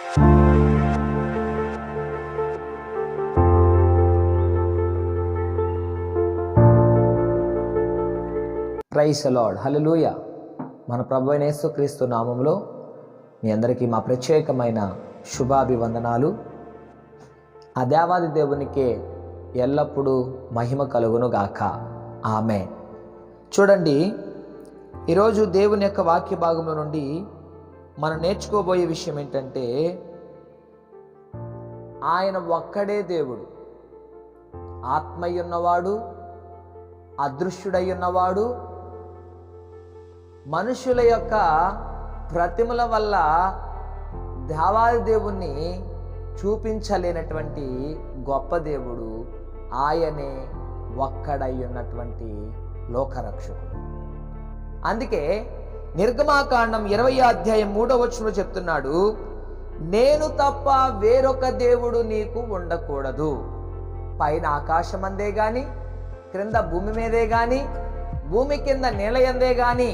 Praise the lord, హల్లెలూయా. మన ప్రభువైన యేసుక్రీస్తు నామములో మీ అందరికీ మా ప్రత్యేకమైన శుభాభివందనాలు. ఆ దేవాది దేవునికే ఎల్లప్పుడూ మహిమ కలుగును గాక. ఆమేన్. చూడండి, ఈరోజు దేవుని యొక్క వాక్య భాగంలో నుండి మనం నేర్చుకోబోయే విషయం ఏంటంటే, ఆయన ఒక్కడే దేవుడు. ఆత్మయున్నవాడు, అదృశ్యుడై ఉన్నవాడు, మనుషుల యొక్క ప్రతిమల వల్ల దేవాది దేవుణ్ణి చూపించలేనటువంటి గొప్ప దేవుడు. ఆయనే ఒక్కడై ఉన్నటువంటి లోకరక్షకుడు. అందుకే నిర్గమాకాండం 20వ అధ్యాయం 3వ వచనంలో చెప్తున్నాడు, నేను తప్ప వేరొక దేవుడు నీకు ఉండకూడదు. పైన ఆకాశమందే గాని, క్రింద భూమి మీదే గాని, భూమి కింద నీలయందే గాని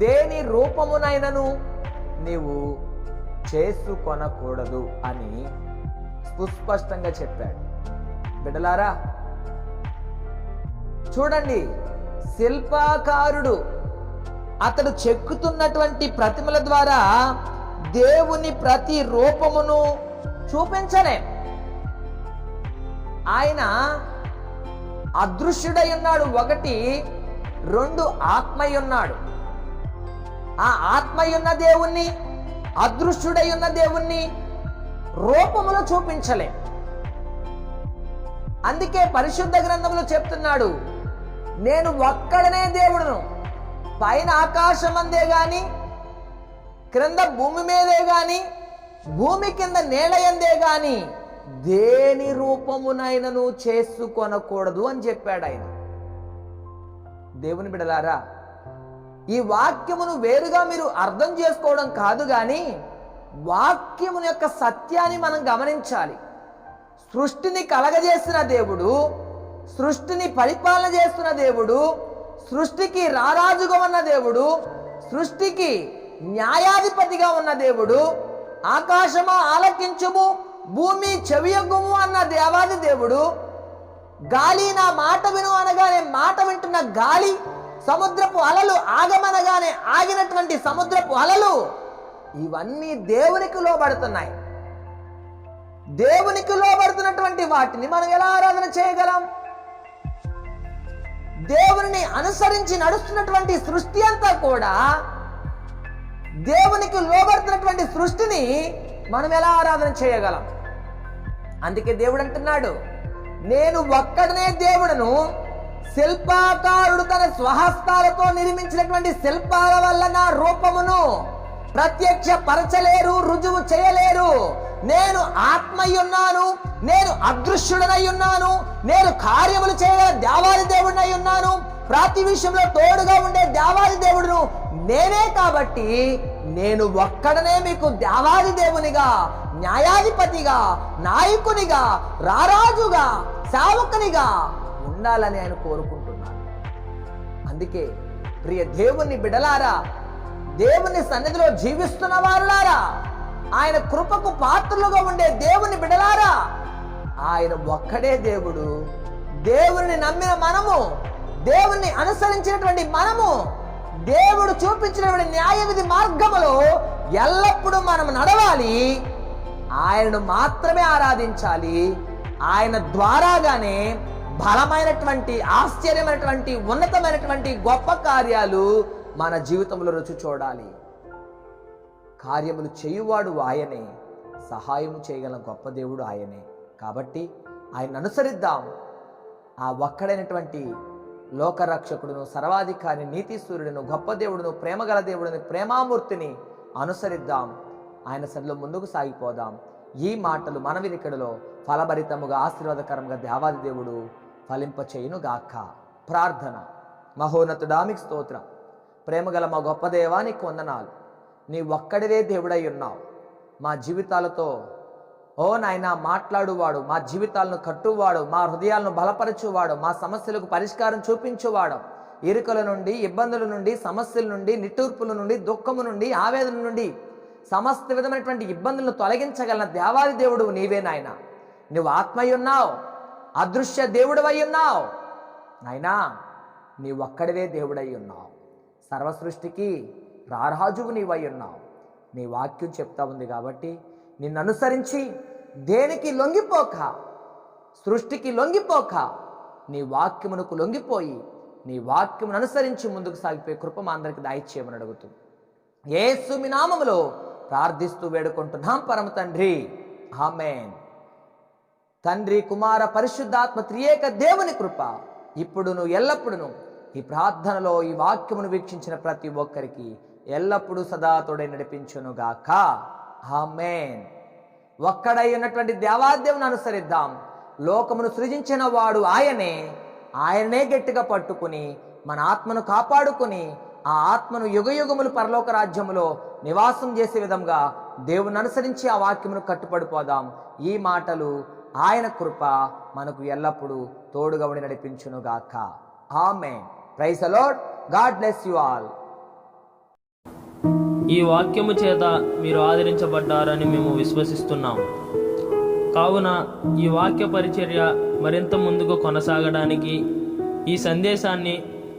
దేని రూపమునైనను నీవు చేసుకొనకూడదు అని సుస్పష్టంగా చెప్పాడు. బిడ్డలారా, చూడండి, శిల్పకారుడు అతడు చెక్కుతున్నటువంటి ప్రతిమల ద్వారా దేవుని ప్రతి రూపమును చూపించలే. ఆయన అదృశ్యుడై ఉన్నాడు, 1. 2 ఆత్మయ్య ఉన్నాడు. ఆ ఆత్మయ్యున్న దేవుణ్ణి, అదృశ్యుడై ఉన్న దేవుణ్ణి రూపములో చూపించలే. అందుకే పరిశుద్ధ గ్రంథంలో చెప్తున్నాడు, నేను ఒక్కడనే దేవుడును, పైన ఆకాశమందే గాని, క్రింద భూమి మీదే గాని, భూమి కింద నేలయందే గాని దేని రూపమునైనను చేసుకొనకూడదు అని చెప్పాడు ఆయన. దేవుని బిడ్డలారా, ఈ వాక్యమును వేరుగా మీరు అర్థం చేసుకోవడం కాదు, కానీ వాక్యమును యొక్క సత్యాన్ని మనం గమనించాలి. సృష్టిని కలగజేసిన దేవుడు, సృష్టిని పరిపాలన చేస్తున్న దేవుడు, సృష్టికి రారాజుగా ఉన్న దేవుడు, సృష్టికి న్యాయాధిపతిగా ఉన్న దేవుడు, ఆకాశమా ఆలకించుము, భూమి చెవియొగ్గుము అన్న దేవాది దేవుడు, గాలి నా మాట విను అనగానే మాట వింటున్న గాలి, సముద్రపు అలలు ఆగమనగానే ఆగినటువంటి సముద్రపు అలలు, ఇవన్నీ దేవునికి లోబడుతున్నాయి. దేవునికి లోబడుతున్నటువంటి వాటిని మనం ఎలా ఆరాధన చేయగలం? దేవుని అనుసరించి నడుస్తున్నటువంటి సృష్టి అంతా కూడా, దేవునికి లోబడుతున్నటువంటి సృష్టిని మనం ఎలా ఆరాధన చేయగలం? అందుకే దేవుడు అంటున్నాడు, నేను ఒక్కడనే దేవుడును, శిల్పకారుడు తన స్వహస్తాలతో నిర్మించినటువంటి శిల్పాల వల్ల నా రూపమును ప్రత్యక్ష పరచలేరు, రుజువు చేయలేరు. నేను ఆత్మయ్యున్నాను, నేను అదృశ్యుడనై ఉన్నాను, నేను కార్యములు చేయగల దేవాది దేవుడినై ఉన్నాను, ప్రతి విషయంలో తోడుగా ఉండే దేవాది దేవుడును నేనే. కాబట్టి నేను ఒక్కడనే మీకు దేవాది దేవునిగా, న్యాయాధిపతిగా, నాయకునిగా, రారాజుగా, సేవకునిగా ఉండాలని ఆయన కోరుకుంటున్నాడు. అందుకే ప్రియ దేవుని బిడలారా, దేవుని సన్నిధిలో జీవిస్తున్న వారులారా, ఆయన కృపకు పాత్రలుగా ఉండే దేవుని బిడలారా, ఆయన ఒక్కడే దేవుడు. దేవుని నమ్మిన మనము, దేవుణ్ణి అనుసరించినటువంటి మనము, దేవుడు చూపించినటువంటి న్యాయ విధి మార్గములో ఎల్లప్పుడూ మనం నడవాలి. ఆయనను మాత్రమే ఆరాధించాలి. ఆయన ద్వారాగానే బలమైనటువంటి, ఆశ్చర్యమైనటువంటి, ఉన్నతమైనటువంటి గొప్ప కార్యాలు మన జీవితంలో రుచి చూడాలి. కార్యములు చేయువాడు ఆయనే, సహాయము చేయగల గొప్ప దేవుడు ఆయనే. కాబట్టి ఆయన అనుసరిద్దాం. ఆ ఒక్కడైనటువంటి లోకరక్షకుడును, సర్వాధికారి, నీతిసూర్యుడును, గొప్ప దేవుడును, ప్రేమగల దేవుడుని, ప్రేమామూర్తిని అనుసరిద్దాం. ఆయన సన్నిధిలో ముందుకు సాగిపోదాం. ఈ మాటలు మన వినికిడిలో ఫలభరితముగా, ఆశీర్వాదకరంగా దేవాది దేవుడు ఫలింపచేయును గాక. ప్రార్థన. మహోన్నతుడా, మీకు స్తోత్రం. ప్రేమగల మా గొప్ప దేవానికి వందనాలు. నీ ఒక్కడివే దేవుడై ఉన్నావు. మా జీవితాలతో ఓ నాయన మాట్లాడువాడు, మా జీవితాలను కట్టువాడు, మా హృదయాలను బలపరచువాడు, మా సమస్యలకు పరిష్కారం చూపించువాడు, ఇరుకల నుండి, ఇబ్బందుల నుండి, సమస్యల నుండి, నిట్టూర్పుల నుండి, దుఃఖము నుండి, ఆవేదన నుండి సమస్త విధమైనటువంటి ఇబ్బందులను తొలగించగలన దేవాది దేవుడు నీవే నాయన. నువ్వు ఆత్మయ్య ఉన్నావు, అదృశ్య దేవుడవై ఉన్నావు నాయనా. నీవు ఒక్కడివే దేవుడై ఉన్నావు, సర్వ సృష్టికి రారాజువు నీవై ఉన్నావు. నీ వాక్యం చెప్తా ఉంది కాబట్టి నిన్ను అనుసరించి దేనికి లొంగిపోక, సృష్టికి లొంగిపోక, నీ వాక్యమునకు లొంగిపోయి నీ వాక్యమును అనుసరించి ముందుకు సాగిపోయే కృప మా అందరికి దయచేయమని అడుగుతుంది. యేసు మీ నామములో ప్రార్థిస్తూ వేడుకుంటున్నాం పరమ తండ్రి, ఆమేన్. తండ్రి, కుమార, పరిశుద్ధాత్మ త్రియేక దేవుని కృప ఇప్పుడును ఎల్లప్పుడును ఈ ప్రార్థనలో ఈ వాక్యమును వీక్షించిన ప్రతి ఒక్కరికి ఎల్లప్పుడూ సదా తోడై నడిపించునుగాక, ఆమేన్. ఒక్కడై ఉన్నటువంటి దేవాదేవుని అనుసరిద్దాం. లోకమును సృజించిన వాడు ఆయనే గట్టిగా పట్టుకుని మన ఆత్మను కాపాడుకుని ఆ ఆత్మను యుగయుగములు పరలోక రాజ్యములో నివాసం చేసే విధంగా దేవుని అనుసరించి ఆ వాక్యమును కట్టుపడిపోదాం. ఈ మాటలు ఆయన కృప మనకు ఎల్లప్పుడూ తోడుగా ఉండి నడిపించునుగాక, amen. Praise the lord. God bless you all. ఈ వాక్యము చేత మీరు ఆదరించబడ్డారని మేము విశ్వసిస్తున్నాం. కావున ఈ వాక్య పరిచర్య మరింత ముందుకు కొనసాగడానికి ఈ సందేశాన్ని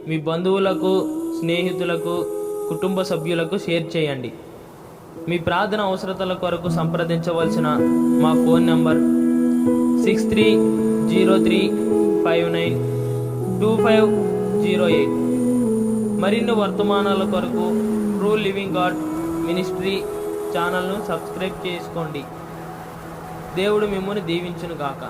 మీ బంధువులకు, స్నేహితులకు, కుటుంబ సభ్యులకు షేర్ చేయండి. మీ ప్రార్థన అవసరతల కొరకు సంప్రదించవలసిన మా ఫోన్ నంబర్ 6303592508. మరిన్ని వర్తమానాల కొరకు ట్రూ లివింగ్ గాడ్ మినిస్ట్రీ ఛానల్ను సబ్స్క్రైబ్ చేసుకోండి. దేవుడు మిమ్మల్ని దీవించును గాక.